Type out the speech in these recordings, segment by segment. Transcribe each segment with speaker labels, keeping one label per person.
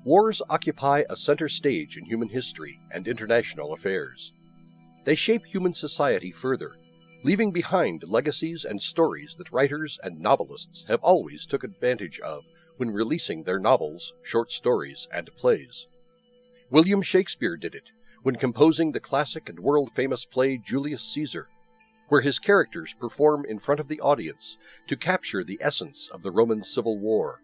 Speaker 1: Wars occupy a center stage in human history and international affairs. They shape human society further, leaving behind legacies and stories that writers and novelists have always took advantage of when releasing their novels, short stories, and plays. William Shakespeare did it when composing the classic and world-famous play Julius Caesar, where his characters perform in front of the audience to capture the essence of the Roman Civil War,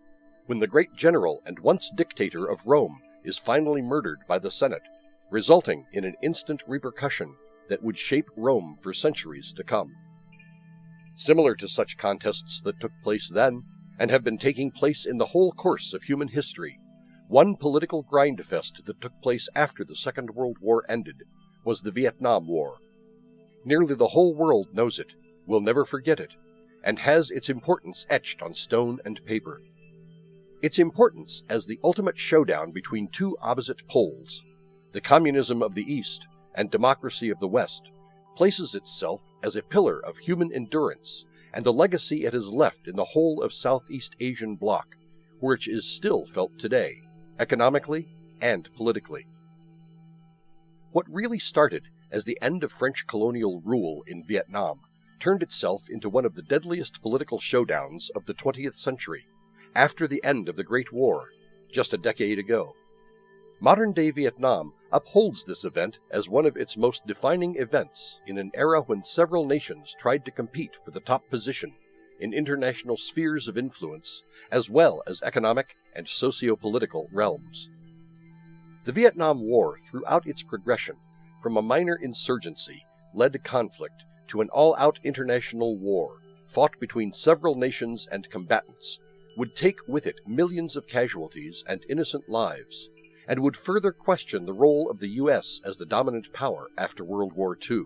Speaker 1: when the great general and once dictator of Rome is finally murdered by the Senate, resulting in an instant repercussion that would shape Rome for centuries to come. Similar to such contests that took place then, and have been taking place in the whole course of human history, one political grindfest that took place after the Second World War ended was the Vietnam War. Nearly the whole world knows it, will never forget it, and has its importance etched on stone and paper. Its importance as the ultimate showdown between two opposite poles, the communism of the East and democracy of the West, places itself as a pillar of human endurance and the legacy it has left in the whole of Southeast Asian bloc, which is still felt today, economically and politically. What really started as the end of French colonial rule in Vietnam turned itself into one of the deadliest political showdowns of the 20th century, after the end of the Great War, just a decade ago. Modern-day Vietnam upholds this event as one of its most defining events in an era when several nations tried to compete for the top position in international spheres of influence, as well as economic and socio-political realms. The Vietnam War, throughout its progression, from a minor insurgency-led conflict to an all-out international war, fought between several nations and combatants, would take with it millions of casualties and innocent lives, and would further question the role of the U.S. as the dominant power after World War II.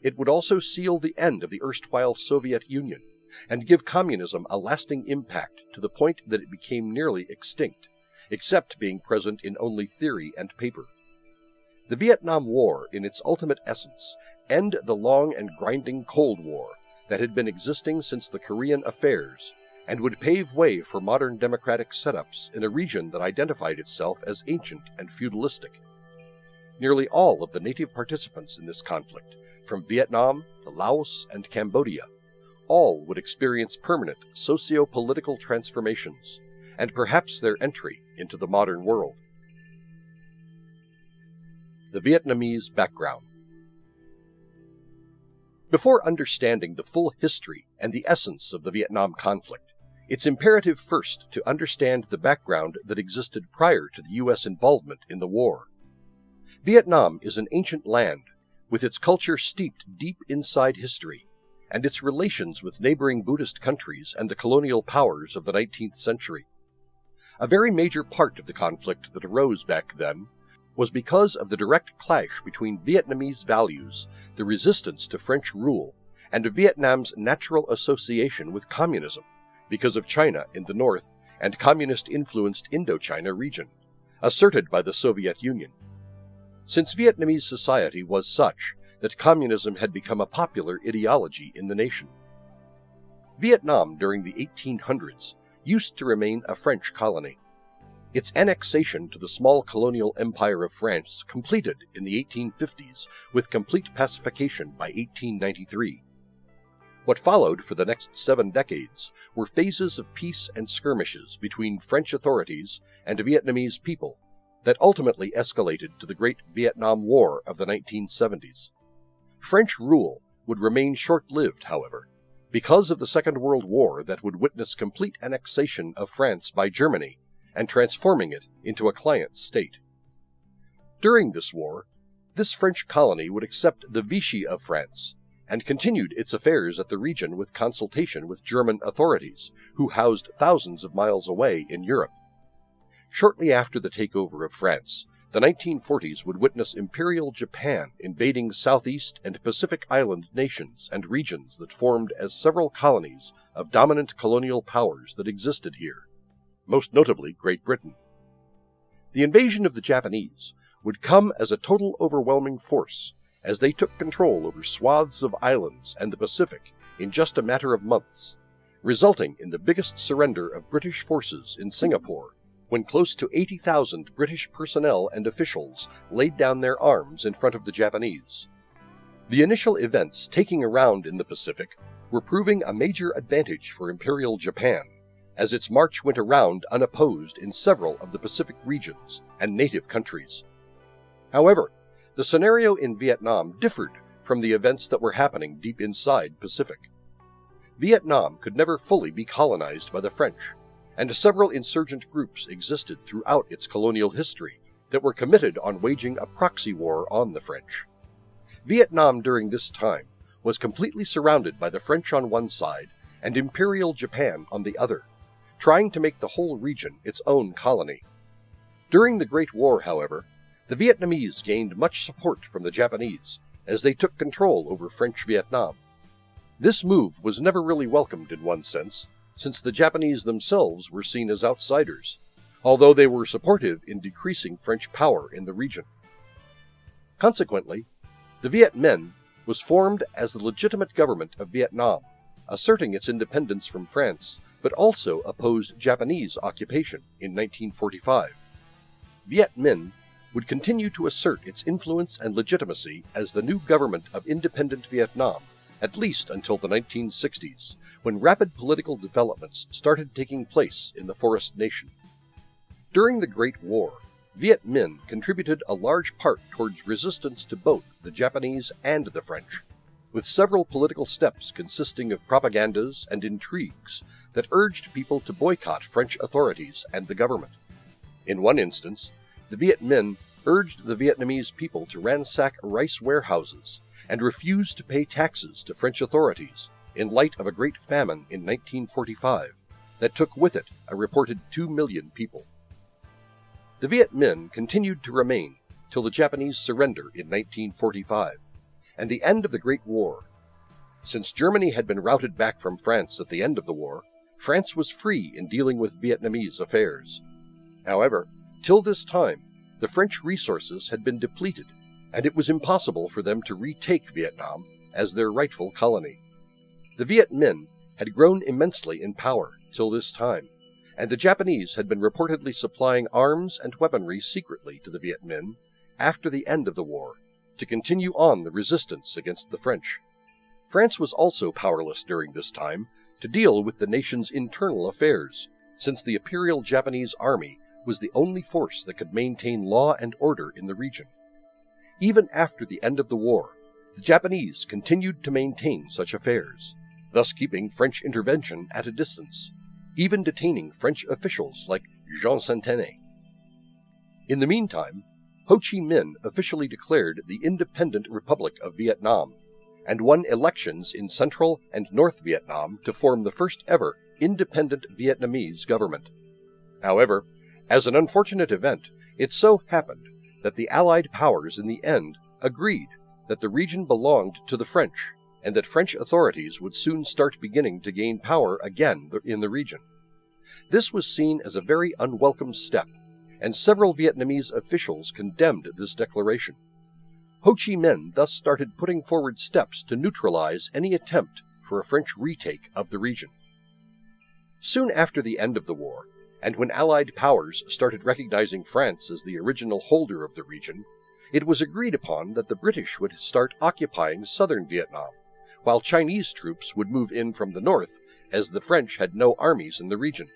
Speaker 1: It would also seal the end of the erstwhile Soviet Union, and give communism a lasting impact to the point that it became nearly extinct, except being present in only theory and paper. The Vietnam War, in its ultimate essence, ended the long and grinding Cold War that had been existing since the Korean affairs, and would pave way for modern democratic setups in a region that identified itself as ancient and feudalistic. Nearly all of the native participants in this conflict, from Vietnam to Laos and Cambodia, all would experience permanent socio-political transformations, and perhaps their entry into the modern world. The Vietnamese Background. Before understanding the full history and the essence of the Vietnam conflict, it's imperative first to understand the background that existed prior to the U.S. involvement in the war. Vietnam is an ancient land, with its culture steeped deep inside history, and its relations with neighboring Buddhist countries and the colonial powers of the 19th century. A very major part of the conflict that arose back then was because of the direct clash between Vietnamese values, the resistance to French rule, and Vietnam's natural association with communism, because of China in the north and communist-influenced Indochina region, asserted by the Soviet Union. Since Vietnamese society was such that communism had become a popular ideology in the nation. Vietnam during the 1800s used to remain a French colony. Its annexation to the small colonial empire of France completed in the 1850s with complete pacification by 1893. What followed for the next 7 decades were phases of peace and skirmishes between French authorities and Vietnamese people that ultimately escalated to the Great Vietnam War of the 1970s. French rule would remain short-lived, however, because of the Second World War that would witness complete annexation of France by Germany and transforming it into a client state. During this war, this French colony would accept the Vichy of France and continued its affairs at the region with consultation with German authorities, who housed thousands of miles away in Europe. Shortly after the takeover of France, the 1940s would witness Imperial Japan invading Southeast and Pacific Island nations and regions that formed as several colonies of dominant colonial powers that existed here, most notably Great Britain. The invasion of the Japanese would come as a total overwhelming force, as they took control over swaths of islands and the Pacific in just a matter of months, resulting in the biggest surrender of British forces in Singapore, when close to 80,000 British personnel and officials laid down their arms in front of the Japanese. The initial events taking around in the Pacific were proving a major advantage for Imperial Japan, as its march went around unopposed in several of the Pacific regions and native countries. However, the scenario in Vietnam differed from the events that were happening deep inside Pacific. Vietnam could never fully be colonized by the French, and several insurgent groups existed throughout its colonial history that were committed on waging a proxy war on the French. Vietnam during this time was completely surrounded by the French on one side and Imperial Japan on the other, trying to make the whole region its own colony. During the Great War, however, the Vietnamese gained much support from the Japanese as they took control over French Vietnam. This move was never really welcomed in one sense, since the Japanese themselves were seen as outsiders, although they were supportive in decreasing French power in the region. Consequently, the Viet Minh was formed as the legitimate government of Vietnam, asserting its independence from France, but also opposed Japanese occupation in 1945. Viet Minh would continue to assert its influence and legitimacy as the new government of independent Vietnam, at least until the 1960s, when rapid political developments started taking place in the Forest Nation. During the Great War, Viet Minh contributed a large part towards resistance to both the Japanese and the French, with several political steps consisting of propagandas and intrigues that urged people to boycott French authorities and the government. In one instance, the Viet Minh urged the Vietnamese people to ransack rice warehouses and refuse to pay taxes to French authorities in light of a great famine in 1945 that took with it a reported 2 million people. The Viet Minh continued to remain till the Japanese surrender in 1945 and the end of the Great War. Since Germany had been routed back from France at the end of the war, France was free in dealing with Vietnamese affairs. However, till this time, the French resources had been depleted, and it was impossible for them to retake Vietnam as their rightful colony. The Viet Minh had grown immensely in power till this time, and the Japanese had been reportedly supplying arms and weaponry secretly to the Viet Minh after the end of the war, to continue on the resistance against the French. France was also powerless during this time to deal with the nation's internal affairs, since the Imperial Japanese Army was the only force that could maintain law and order in the region. Even after the end of the war, the Japanese continued to maintain such affairs, thus keeping French intervention at a distance, even detaining French officials like Jean Saint-Denis. In the meantime, Ho Chi Minh officially declared the Independent Republic of Vietnam and won elections in Central and North Vietnam to form the first ever independent Vietnamese government. However, as an unfortunate event, it so happened that the Allied powers in the end agreed that the region belonged to the French and that French authorities would soon start beginning to gain power again in the region. This was seen as a very unwelcome step, and several Vietnamese officials condemned this declaration. Ho Chi Minh thus started putting forward steps to neutralize any attempt for a French retake of the region. Soon after the end of the war, and when Allied powers started recognizing France as the original holder of the region, it was agreed upon that the British would start occupying southern Vietnam, while Chinese troops would move in from the north, as the French had no armies in the region.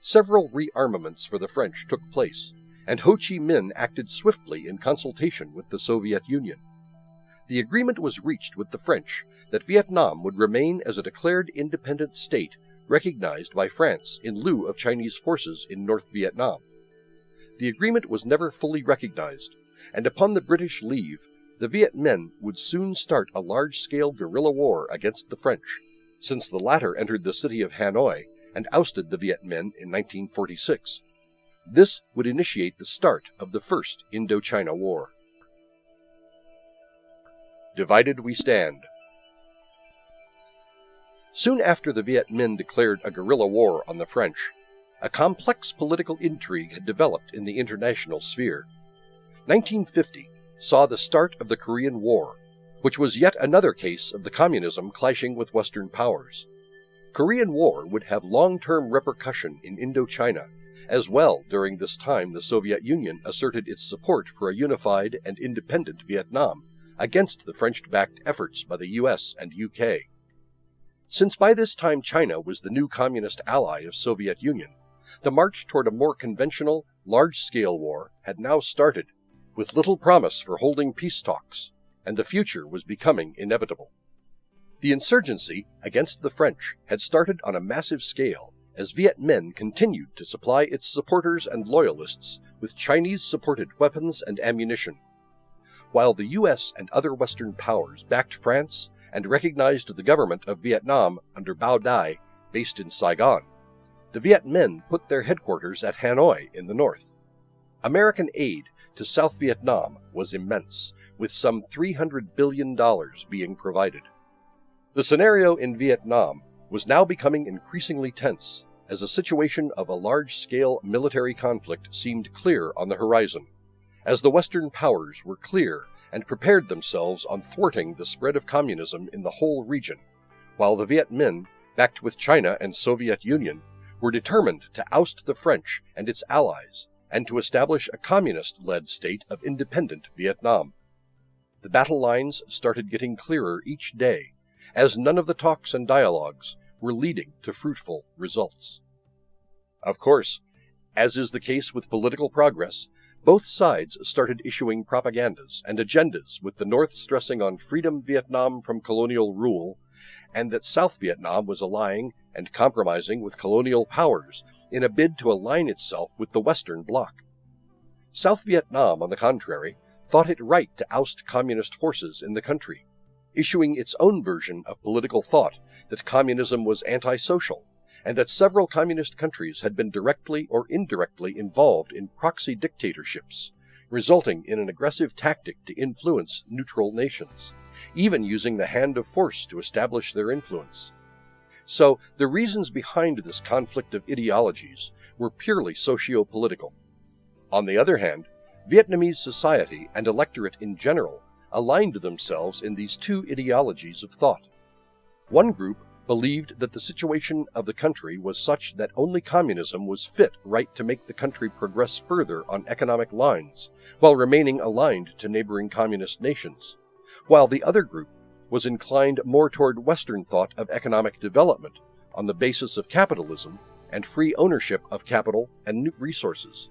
Speaker 1: Several rearmaments for the French took place, and Ho Chi Minh acted swiftly in consultation with the Soviet Union. The agreement was reached with the French that Vietnam would remain as a declared independent state recognized by France in lieu of Chinese forces in North Vietnam. The agreement was never fully recognized, and upon the British leave, the Viet Minh would soon start a large-scale guerrilla war against the French, since the latter entered the city of Hanoi and ousted the Viet Minh in 1946. This would initiate the start of the First Indochina War. Divided we stand. Soon after the Viet Minh declared a guerrilla war on the French, a complex political intrigue had developed in the international sphere. 1950 saw the start of the Korean War, which was yet another case of the communism clashing with Western powers. Korean War would have long-term repercussion in Indochina, As well, during this time the Soviet Union asserted its support for a unified and independent Vietnam against the French-backed efforts by the US and UK. Since by this time China was the new communist ally of Soviet Union, the march toward a more conventional, large-scale war had now started, with little promise for holding peace talks, and the future was becoming inevitable. The insurgency against the French had started on a massive scale as Viet Minh continued to supply its supporters and loyalists with Chinese-supported weapons and ammunition. While the US and other Western powers backed France and recognized the government of Vietnam under Bao Dai, based in Saigon, the Viet Minh put their headquarters at Hanoi in the north. American aid to South Vietnam was immense, with some $300 billion being provided. The scenario in Vietnam was now becoming increasingly tense, as a situation of a large-scale military conflict seemed clear on the horizon, as the Western powers were clear and prepared themselves on thwarting the spread of communism in the whole region, while the Viet Minh, backed with China and Soviet Union, were determined to oust the French and its allies and to establish a communist-led state of independent Vietnam. The battle lines started getting clearer each day, as none of the talks and dialogues were leading to fruitful results. Of course, as is the case with political progress, both sides started issuing propagandas and agendas, with the North stressing on freedom Vietnam from colonial rule, and that South Vietnam was allying and compromising with colonial powers in a bid to align itself with the Western Bloc. South Vietnam, on the contrary, thought it right to oust communist forces in the country, issuing its own version of political thought that communism was antisocial, and that several communist countries had been directly or indirectly involved in proxy dictatorships, resulting in an aggressive tactic to influence neutral nations, even using the hand of force to establish their influence. So, the reasons behind this conflict of ideologies were purely socio-political. On the other hand, Vietnamese society and electorate in general aligned themselves in these two ideologies of thought. One group believed that the situation of the country was such that only communism was fit right to make the country progress further on economic lines, while remaining aligned to neighboring communist nations, while the other group was inclined more toward Western thought of economic development on the basis of capitalism and free ownership of capital and new resources.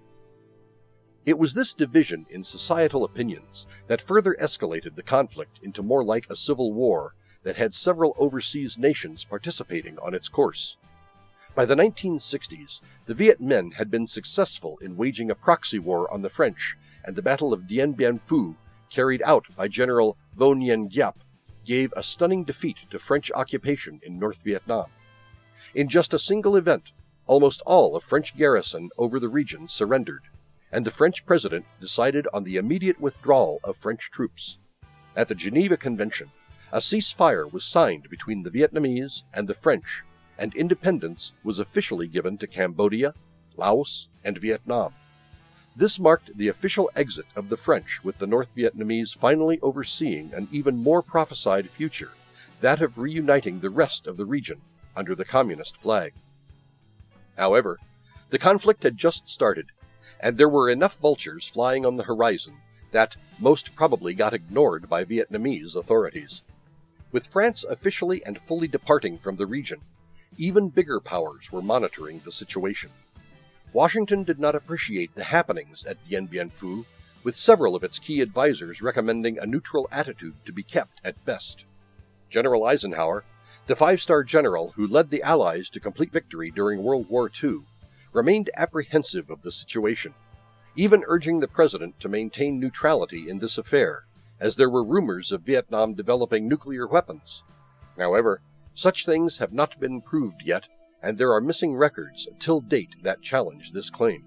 Speaker 1: It was this division in societal opinions that further escalated the conflict into more like a civil war that had several overseas nations participating on its course. By the 1960s, the Viet Minh had been successful in waging a proxy war on the French, and the Battle of Dien Bien Phu, carried out by General Vo Nguyen Giap, gave a stunning defeat to French occupation in North Vietnam. In just a single event, almost all of French garrison over the region surrendered, and the French president decided on the immediate withdrawal of French troops. At the Geneva Convention, a ceasefire was signed between the Vietnamese and the French, and independence was officially given to Cambodia, Laos, and Vietnam. This marked the official exit of the French, with the North Vietnamese finally overseeing an even more prophesied future, that of reuniting the rest of the region under the communist flag. However, the conflict had just started, and there were enough vultures flying on the horizon that most probably got ignored by Vietnamese authorities. With France officially and fully departing from the region, even bigger powers were monitoring the situation. Washington did not appreciate the happenings at Dien Bien Phu, with several of its key advisers recommending a neutral attitude to be kept at best. General Eisenhower, the five-star general who led the Allies to complete victory during World War II, remained apprehensive of the situation, even urging the president to maintain neutrality in this affair, as there were rumors of Vietnam developing nuclear weapons. However, such things have not been proved yet, and there are missing records till date that challenge this claim.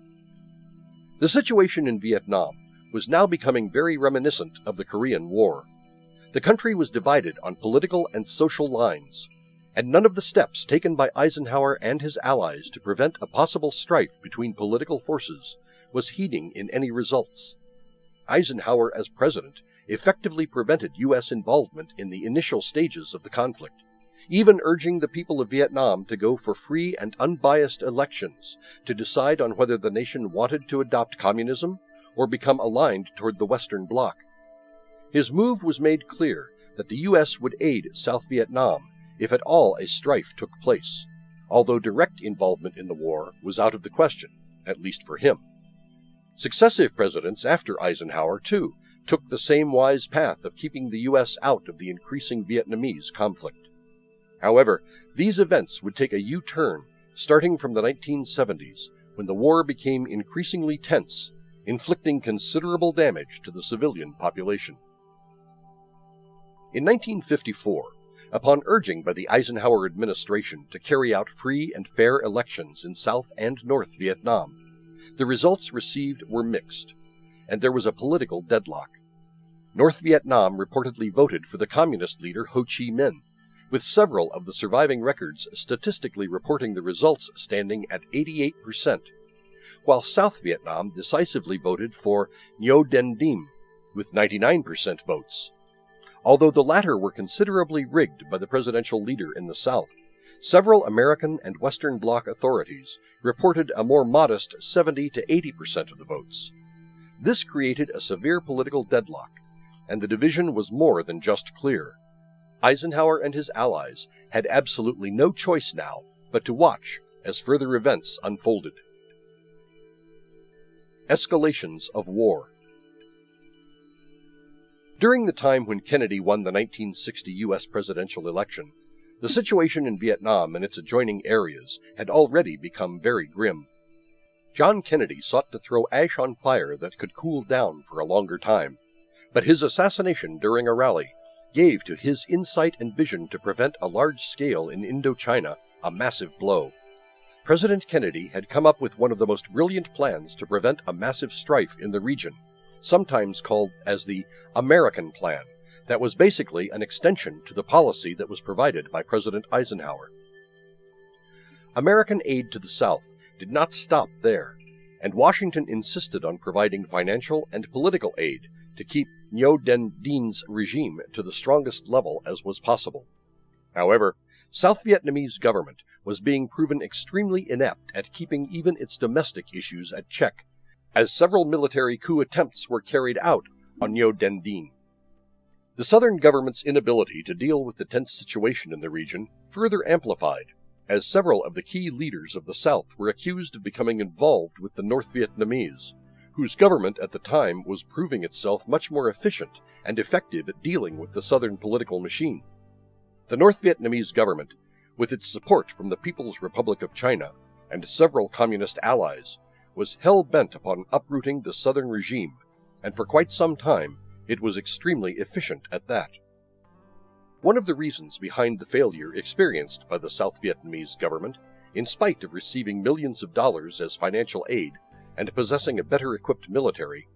Speaker 1: The situation in Vietnam was now becoming very reminiscent of the Korean War. The country was divided on political and social lines, and none of the steps taken by Eisenhower and his allies to prevent a possible strife between political forces was heeding in any results. Eisenhower, as president, effectively prevented U.S. involvement in the initial stages of the conflict, even urging the people of Vietnam to go for free and unbiased elections to decide on whether the nation wanted to adopt communism or become aligned toward the Western Bloc. His move was made clear that the U.S. would aid South Vietnam if at all a strife took place, although direct involvement in the war was out of the question, at least for him. Successive presidents after Eisenhower, too, took the same wise path of keeping the U.S. out of the increasing Vietnamese conflict. However, these events would take a U-turn starting from the 1970s, when the war became increasingly tense, inflicting considerable damage to the civilian population. In 1954, upon urging by the Eisenhower administration to carry out free and fair elections in South and North Vietnam, the results received were mixed, and there was a political deadlock. North Vietnam reportedly voted for the communist leader Ho Chi Minh, with several of the surviving records statistically reporting the results standing at 88%, while South Vietnam decisively voted for Ngo Dinh Diem, with 99% votes. Although the latter were considerably rigged by the presidential leader in the South, several American and Western Bloc authorities reported a more modest 70 to 80% of the votes. This created a severe political deadlock, and the division was more than just clear. Eisenhower and his allies had absolutely no choice now but to watch as further events unfolded. Escalations of War. During the time when Kennedy won the 1960 U.S. presidential election, the situation in Vietnam and its adjoining areas had already become very grim. John Kennedy sought to throw ash on fire that could cool down for a longer time, but his assassination during a rally gave to his insight and vision to prevent a large scale in Indochina a massive blow. President Kennedy had come up with one of the most brilliant plans to prevent a massive strife in the region, sometimes called as the American Plan, that was basically an extension to the policy that was provided by President Eisenhower. American aid to the South did not stop there, and Washington insisted on providing financial and political aid to keep Ngo Dinh Diem's regime to the strongest level as was possible. However, South Vietnamese government was being proven extremely inept at keeping even its domestic issues at check, as several military coup attempts were carried out on Ngo Dinh Diem. The Southern government's inability to deal with the tense situation in the region further amplified, as several of the key leaders of the South were accused of becoming involved with the North Vietnamese, whose government at the time was proving itself much more efficient and effective at dealing with the Southern political machine. The North Vietnamese government, with its support from the People's Republic of China and several communist allies, was hell-bent upon uprooting the Southern regime, and for quite some time it was extremely efficient at that. One of the reasons behind the failure experienced by the South Vietnamese government, in spite of receiving millions of dollars as financial aid and possessing a better-equipped military,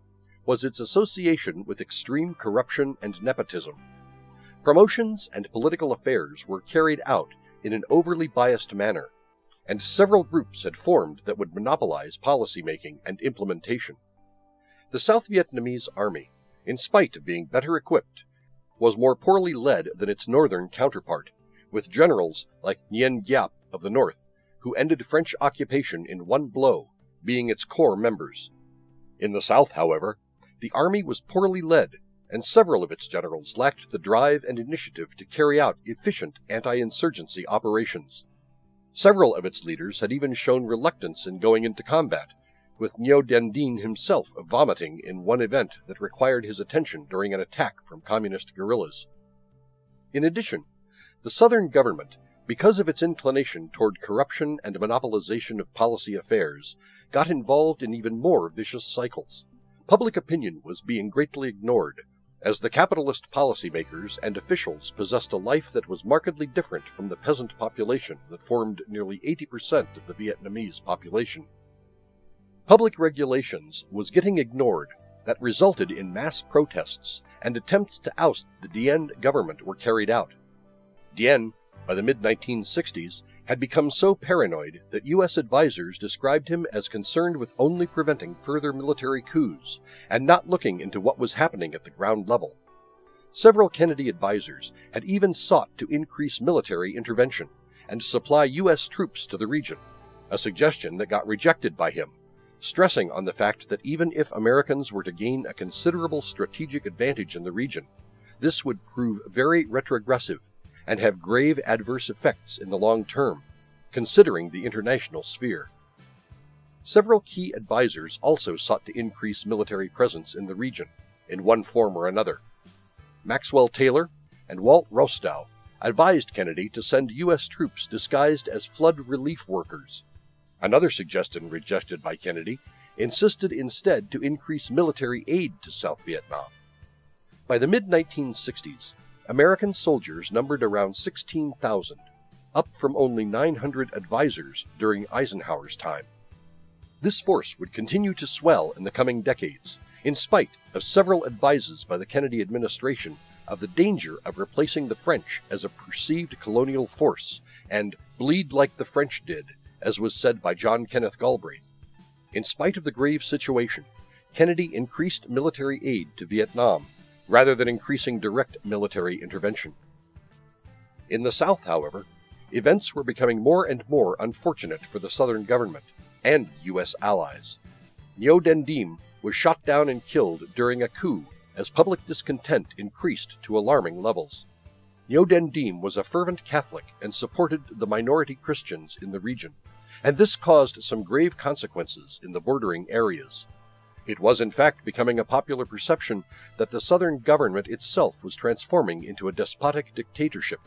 Speaker 1: was its association with extreme corruption and nepotism. Promotions and political affairs were carried out in an overly biased manner, and several groups had formed that would monopolize policy-making and implementation. The South Vietnamese army, in spite of being better equipped, was more poorly led than its northern counterpart, with generals like Nguyen Giap of the north, who ended French occupation in one blow, being its core members. In the south, however, the army was poorly led, and several of its generals lacked the drive and initiative to carry out efficient anti-insurgency operations. Several of its leaders had even shown reluctance in going into combat, with Ngo Dinh Diem himself vomiting in one event that required his attention during an attack from communist guerrillas. In addition, the Southern government, because of its inclination toward corruption and monopolization of policy affairs, got involved in even more vicious cycles. Public opinion was being greatly ignored, as the capitalist policymakers and officials possessed a life that was markedly different from the peasant population that formed nearly 80% of the Vietnamese population. Public regulations was getting ignored that resulted in mass protests, and attempts to oust the Dien government were carried out. Dien, by the mid-1960s, had become so paranoid that U.S. advisors described him as concerned with only preventing further military coups and not looking into what was happening at the ground level. Several Kennedy advisors had even sought to increase military intervention and supply U.S. troops to the region, a suggestion that got rejected by him, stressing on the fact that even if Americans were to gain a considerable strategic advantage in the region, this would prove very retrogressive and have grave adverse effects in the long term, considering the international sphere. Several key advisors also sought to increase military presence in the region, in one form or another. Maxwell Taylor and Walt Rostow advised Kennedy to send U.S. troops disguised as flood relief workers. Another suggestion rejected by Kennedy insisted instead to increase military aid to South Vietnam. By the mid-1960s, American soldiers numbered around 16,000, up from only 900 advisors during Eisenhower's time. This force would continue to swell in the coming decades, in spite of several advices by the Kennedy administration of the danger of replacing the French as a perceived colonial force and bleed like the French did, as was said by John Kenneth Galbraith. In spite of the grave situation, Kennedy increased military aid to Vietnam rather than increasing direct military intervention. In the South, however, events were becoming more and more unfortunate for the Southern government and the U.S. allies. Ngo Dinh Diem was shot down and killed during a coup as public discontent increased to alarming levels. Ngo Dinh Diem was a fervent Catholic and supported the minority Christians in the region, and this caused some grave consequences in the bordering areas. It was in fact becoming a popular perception that the Southern government itself was transforming into a despotic dictatorship,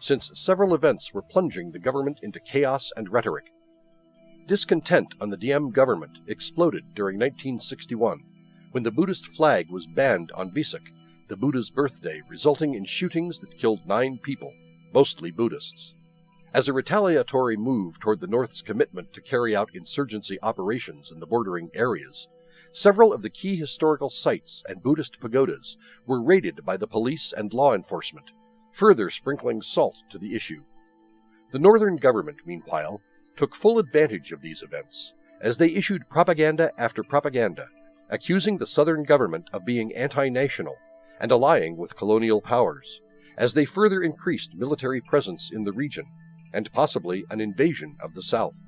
Speaker 1: since several events were plunging the government into chaos and rhetoric. Discontent on the Diem government exploded during 1961, when the Buddhist flag was banned on Vesak, the Buddha's birthday, resulting in shootings that killed 9 people, mostly Buddhists. As a retaliatory move toward the North's commitment to carry out insurgency operations in the bordering areas, several of the key historical sites and Buddhist pagodas were raided by the police and law enforcement, further sprinkling salt to the issue. The Northern government, meanwhile, took full advantage of these events, as they issued propaganda after propaganda, accusing the Southern government of being anti-national and allying with colonial powers, as they further increased military presence in the region, and possibly an invasion of the South.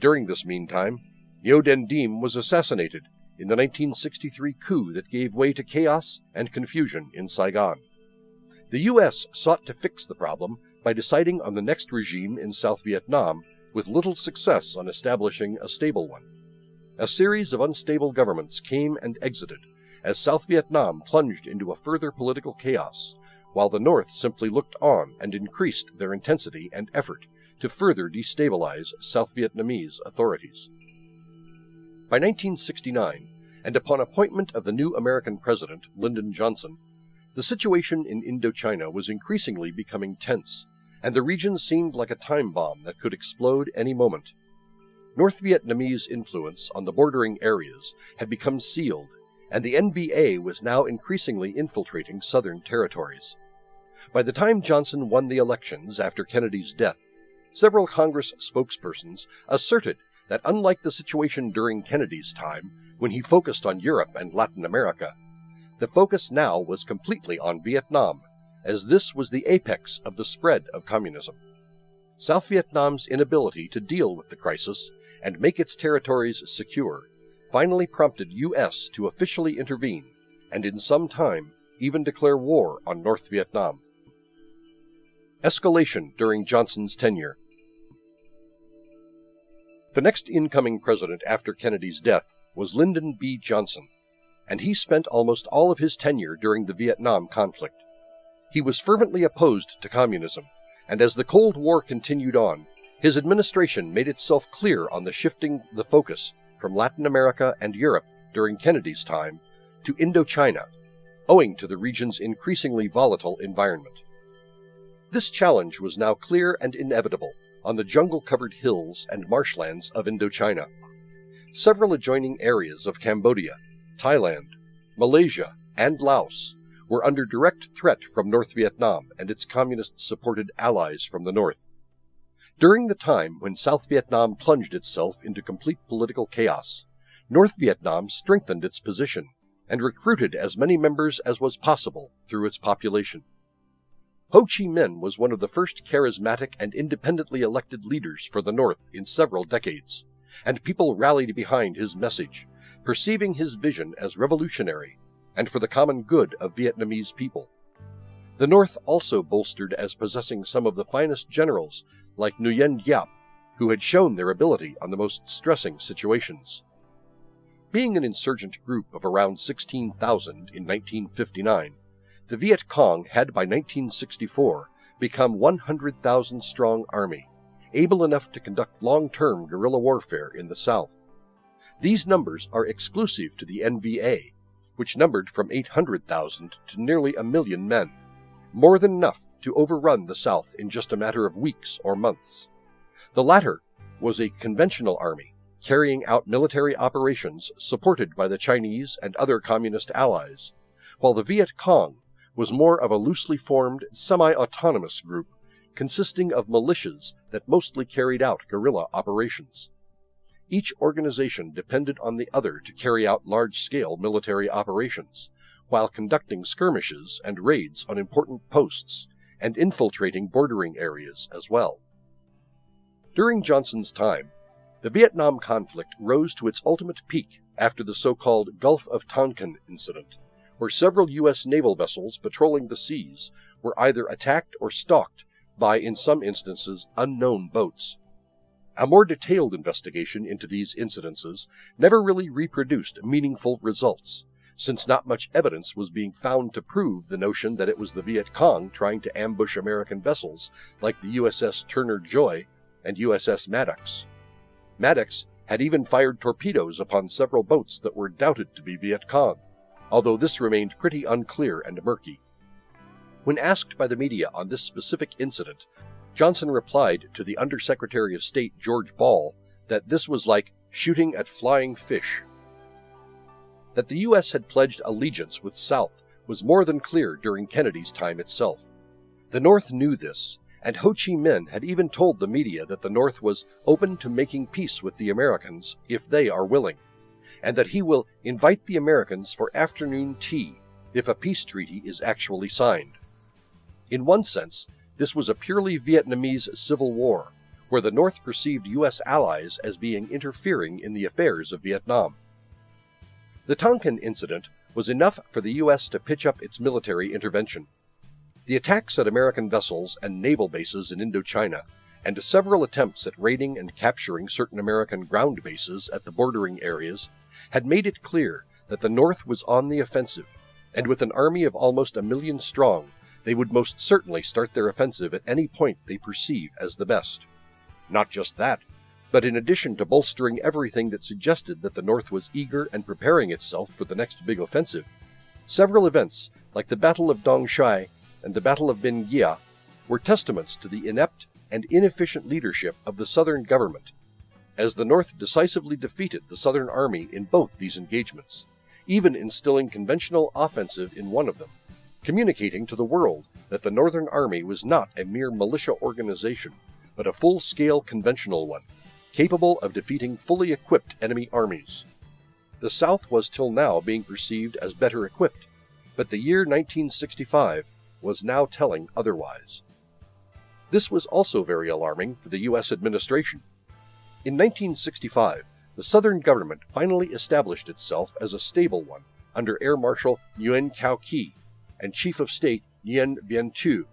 Speaker 1: During this meantime, Ngo Dinh Diem was assassinated in the 1963 coup that gave way to chaos and confusion in Saigon. The U.S. sought to fix the problem by deciding on the next regime in South Vietnam, with little success on establishing a stable one. A series of unstable governments came and exited, as South Vietnam plunged into a further political chaos, while the North simply looked on and increased their intensity and effort to further destabilize South Vietnamese authorities. By 1969, and upon appointment of the new American president, Lyndon Johnson, the situation in Indochina was increasingly becoming tense, and the region seemed like a time bomb that could explode any moment. North Vietnamese influence on the bordering areas had become sealed, and the NVA was now increasingly infiltrating southern territories. By the time Johnson won the elections after Kennedy's death, several Congress spokespersons asserted that unlike the situation during Kennedy's time, when he focused on Europe and Latin America, the focus now was completely on Vietnam, as this was the apex of the spread of communism. South Vietnam's inability to deal with the crisis and make its territories secure finally prompted U.S. to officially intervene, and in some time even declare war on North Vietnam. Escalation during Johnson's tenure. The next incoming president after Kennedy's death was Lyndon B. Johnson, and he spent almost all of his tenure during the Vietnam conflict. He was fervently opposed to communism, and as the Cold War continued on, his administration made itself clear on shifting the focus from Latin America and Europe during Kennedy's time to Indochina, owing to the region's increasingly volatile environment. This challenge was now clear and inevitable on the jungle-covered hills and marshlands of Indochina. Several adjoining areas of Cambodia, Thailand, Malaysia, and Laos were under direct threat from North Vietnam and its communist-supported allies from the north. During the time when South Vietnam plunged itself into complete political chaos, North Vietnam strengthened its position and recruited as many members as was possible through its population. Ho Chi Minh was one of the first charismatic and independently elected leaders for the North in several decades, and people rallied behind his message, perceiving his vision as revolutionary and for the common good of Vietnamese people. The North also bolstered as possessing some of the finest generals like Nguyen Giap, who had shown their ability on the most stressing situations. Being an insurgent group of around 16,000 in 1959, the Viet Cong had by 1964 become 100,000 strong army, able enough to conduct long-term guerrilla warfare in the South. These numbers are exclusive to the NVA, which numbered from 800,000 to nearly 1 million men, more than enough to overrun the South in just a matter of weeks or months. The latter was a conventional army, carrying out military operations supported by the Chinese and other communist allies, while the Viet Cong was more of a loosely formed, semi-autonomous group consisting of militias that mostly carried out guerrilla operations. Each organization depended on the other to carry out large-scale military operations, while conducting skirmishes and raids on important posts and infiltrating bordering areas as well. During Johnson's time, the Vietnam conflict rose to its ultimate peak after the so-called Gulf of Tonkin incident, where several U.S. naval vessels patrolling the seas were either attacked or stalked by, in some instances, unknown boats. A more detailed investigation into these incidences never really reproduced meaningful results, since not much evidence was being found to prove the notion that it was the Viet Cong trying to ambush American vessels like the USS Turner Joy and USS Maddox. Maddox had even fired torpedoes upon several boats that were doubted to be Viet Cong, although this remained pretty unclear and murky. When asked by the media on this specific incident, Johnson replied to the Undersecretary of State George Ball that this was like shooting at flying fish. That the U.S. had pledged allegiance with South was more than clear during Kennedy's time itself. The North knew this, and Ho Chi Minh had even told the media that the North was open to making peace with the Americans if they are willing, and that he will invite the Americans for afternoon tea if a peace treaty is actually signed. In one sense, this was a purely Vietnamese civil war, where the North perceived U.S. allies as being interfering in the affairs of Vietnam. The Tonkin incident was enough for the U.S. to pitch up its military intervention. The attacks at American vessels and naval bases in Indochina, and several attempts at raiding and capturing certain American ground bases at the bordering areas, had made it clear that the North was on the offensive, and with an army of almost 1 million strong, they would most certainly start their offensive at any point they perceive as the best. Not just that, but in addition to bolstering everything that suggested that the North was eager and preparing itself for the next big offensive, several events like the Battle of Dong Shai and the Battle of Bin Gia were testaments to the inept and inefficient leadership of the Southern government, as the North decisively defeated the Southern Army in both these engagements, even instilling conventional offensive in one of them, communicating to the world that the Northern Army was not a mere militia organization, but a full-scale conventional one, capable of defeating fully equipped enemy armies. The South was till now being perceived as better equipped, but the year 1965 was now telling otherwise. This was also very alarming for the U.S. administration. In 1965, the Southern government finally established itself as a stable one under Air Marshal Nguyen Cao Ky and Chief of State Nguyen Bien Tu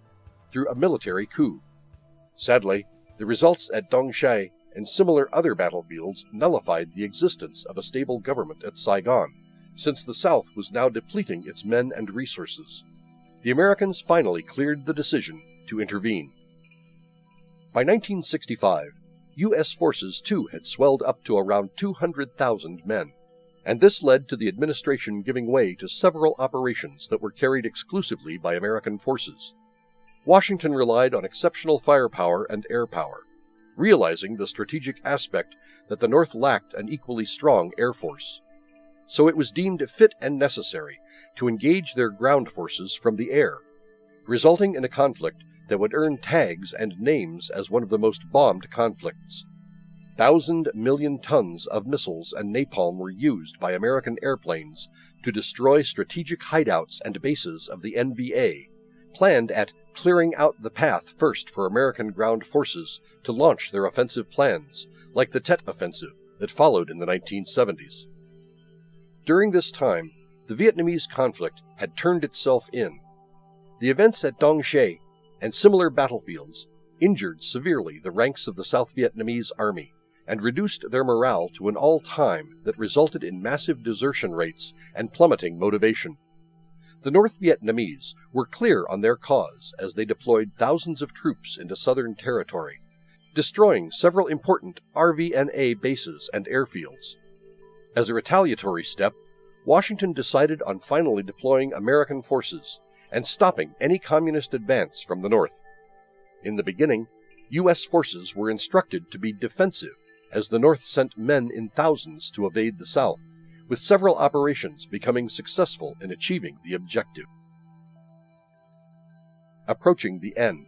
Speaker 1: through a military coup. Sadly, the results at Dong Shai and similar other battlefields nullified the existence of a stable government at Saigon, since the South was now depleting its men and resources. The Americans finally cleared the decision to intervene. By 1965, U.S. forces too had swelled up to around 200,000 men, and this led to the administration giving way to several operations that were carried exclusively by American forces. Washington relied on exceptional firepower and air power, realizing the strategic aspect that the North lacked an equally strong air force. So it was deemed fit and necessary to engage their ground forces from the air, resulting in a conflict that would earn tags and names as one of the most bombed conflicts. 1,000 million tons of missiles and napalm were used by American airplanes to destroy strategic hideouts and bases of the NVA, planned at clearing out the path first for American ground forces to launch their offensive plans, like the Tet Offensive that followed in the 1970s. During this time, the Vietnamese conflict had turned itself in. The events at Dong Xe and similar battlefields injured severely the ranks of the South Vietnamese army and reduced their morale to an all-time that resulted in massive desertion rates and plummeting motivation. The North Vietnamese were clear on their cause as they deployed thousands of troops into southern territory, destroying several important RVNA bases and airfields. As a retaliatory step, Washington decided on finally deploying American forces and stopping any communist advance from the north. In the beginning, U.S. forces were instructed to be defensive, as the North sent men in thousands to evade the South, with several operations becoming successful in achieving the objective. Approaching the end.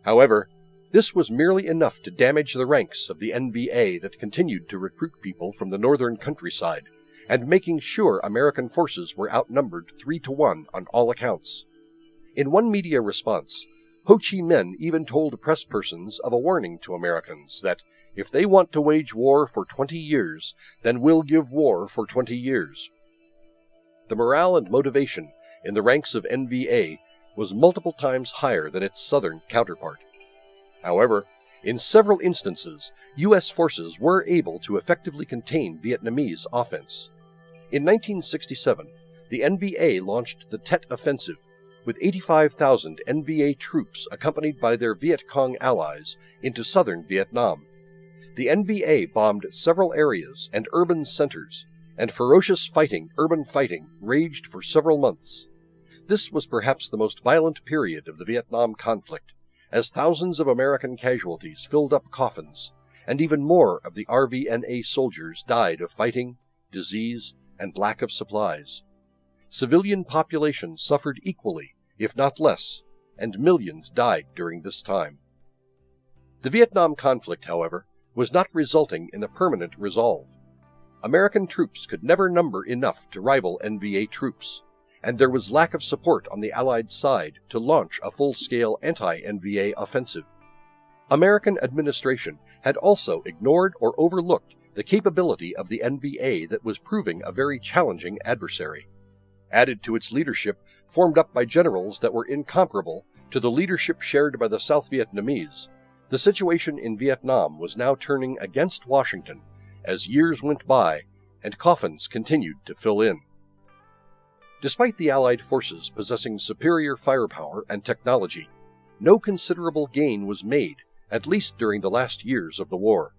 Speaker 1: However, this was merely enough to damage the ranks of the NVA that continued to recruit people from the northern countryside, and making sure American forces were outnumbered 3-1 on all accounts. In one media response, Ho Chi Minh even told press persons of a warning to Americans that if they want to wage war for 20 years, then we'll give war for 20 years. The morale and motivation in the ranks of NVA was multiple times higher than its southern counterpart. However, in several instances, U.S. forces were able to effectively contain Vietnamese offense. In 1967, the NVA launched the Tet Offensive, with 85,000 NVA troops accompanied by their Viet Cong allies into southern Vietnam. The NVA bombed several areas and urban centers, and ferocious urban fighting, raged for several months. This was perhaps the most violent period of the Vietnam conflict, as thousands of American casualties filled up coffins, and even more of the RVNA soldiers died of fighting, disease, and lack of supplies. Civilian populations suffered equally, if not less, and millions died during this time. The Vietnam conflict, however, was not resulting in a permanent resolve. American troops could never number enough to rival NVA troops, and there was lack of support on the Allied side to launch a full-scale anti-NVA offensive. American administration had also ignored or overlooked the capability of the NVA that was proving a very challenging adversary. Added to its leadership, formed up by generals that were incomparable to the leadership shared by the South Vietnamese, the situation in Vietnam was now turning against Washington as years went by and coffins continued to fill in. Despite the Allied forces possessing superior firepower and technology, no considerable gain was made, at least during the last years of the war.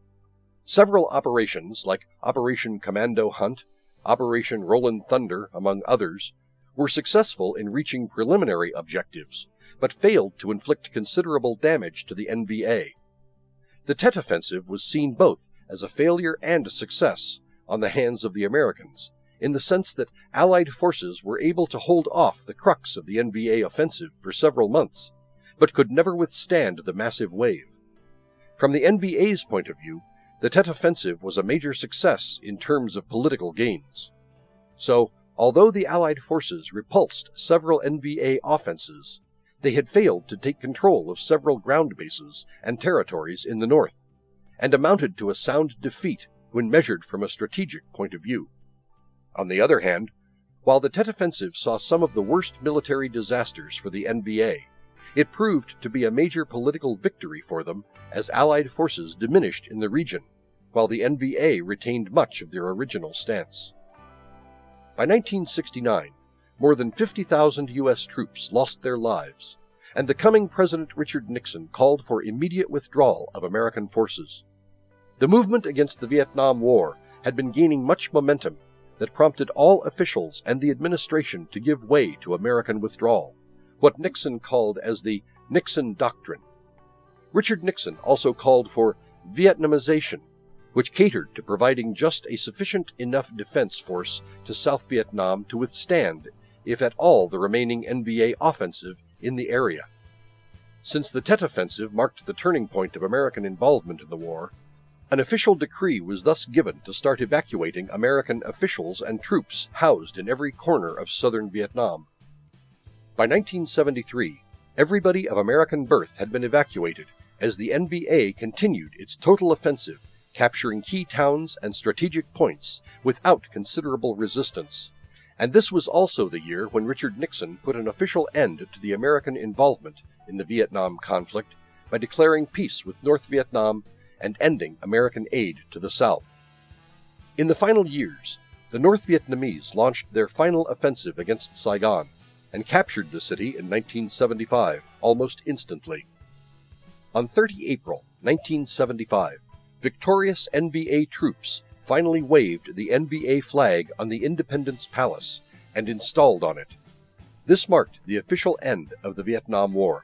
Speaker 1: Several operations, like Operation Commando Hunt, Operation Rolling Thunder, among others, were successful in reaching preliminary objectives, but failed to inflict considerable damage to the NVA. The Tet Offensive was seen both as a failure and a success on the hands of the Americans, in the sense that Allied forces were able to hold off the crux of the NVA offensive for several months, but could never withstand the massive wave. From the NVA's point of view, the Tet Offensive was a major success in terms of political gains. So, although the Allied forces repulsed several NVA offenses, they had failed to take control of several ground bases and territories in the north, and amounted to a sound defeat when measured from a strategic point of view. On the other hand, while the Tet Offensive saw some of the worst military disasters for the NVA, it proved to be a major political victory for them as Allied forces diminished in the region, while the NVA retained much of their original stance. By 1969, more than 50,000 U.S. troops lost their lives, and the coming President Richard Nixon called for immediate withdrawal of American forces. The movement against the Vietnam War had been gaining much momentum that prompted all officials and the administration to give way to American withdrawal, what Nixon called as the Nixon Doctrine. Richard Nixon also called for Vietnamization, which catered to providing just a sufficient enough defense force to South Vietnam to withstand, if at all, the remaining NVA offensive in the area. Since the Tet Offensive marked the turning point of American involvement in the war, an official decree was thus given to start evacuating American officials and troops housed in every corner of southern Vietnam. By 1973, everybody of American birth had been evacuated as the NBA continued its total offensive, capturing key towns and strategic points without considerable resistance. And this was also the year when Richard Nixon put an official end to the American involvement in the Vietnam conflict by declaring peace with North Vietnam and ending American aid to the South. In the final years, the North Vietnamese launched their final offensive against Saigon and captured the city in 1975 almost instantly. On 30 April 1975, victorious NVA troops finally waved the NBA flag on the Independence Palace and installed on it. This marked the official end of the Vietnam War.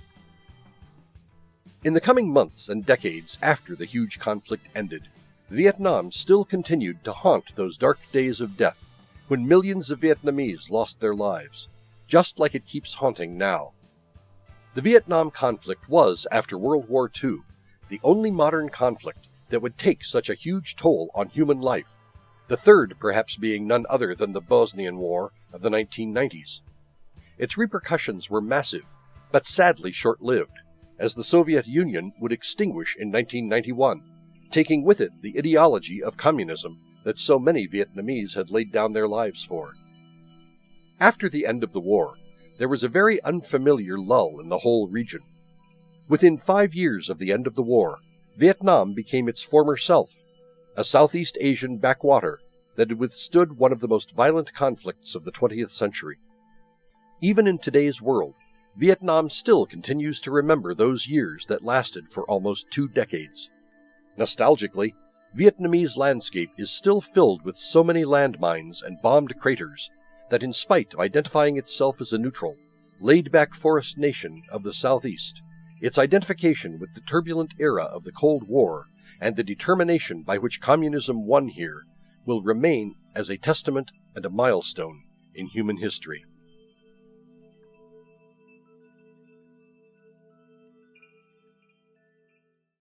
Speaker 1: In the coming months and decades after the huge conflict ended, Vietnam still continued to haunt those dark days of death when millions of Vietnamese lost their lives, just like it keeps haunting now. The Vietnam conflict was, after World War II, the only modern conflict that would take such a huge toll on human life, the third perhaps being none other than the Bosnian War of the 1990s. Its repercussions were massive, but sadly short-lived, as the Soviet Union would extinguish in 1991, taking with it the ideology of communism that so many Vietnamese had laid down their lives for. After the end of the war, there was a very unfamiliar lull in the whole region. Within 5 years of the end of the war, Vietnam became its former self, a Southeast Asian backwater that had withstood one of the most violent conflicts of the 20th century. Even in today's world, Vietnam still continues to remember those years that lasted for almost 2 decades. Nostalgically, Vietnamese landscape is still filled with so many landmines and bombed craters that in spite of identifying itself as a neutral, laid-back forest nation of the Southeast, its identification with the turbulent era of the Cold War and the determination by which communism won here will remain as a testament and a milestone in human history.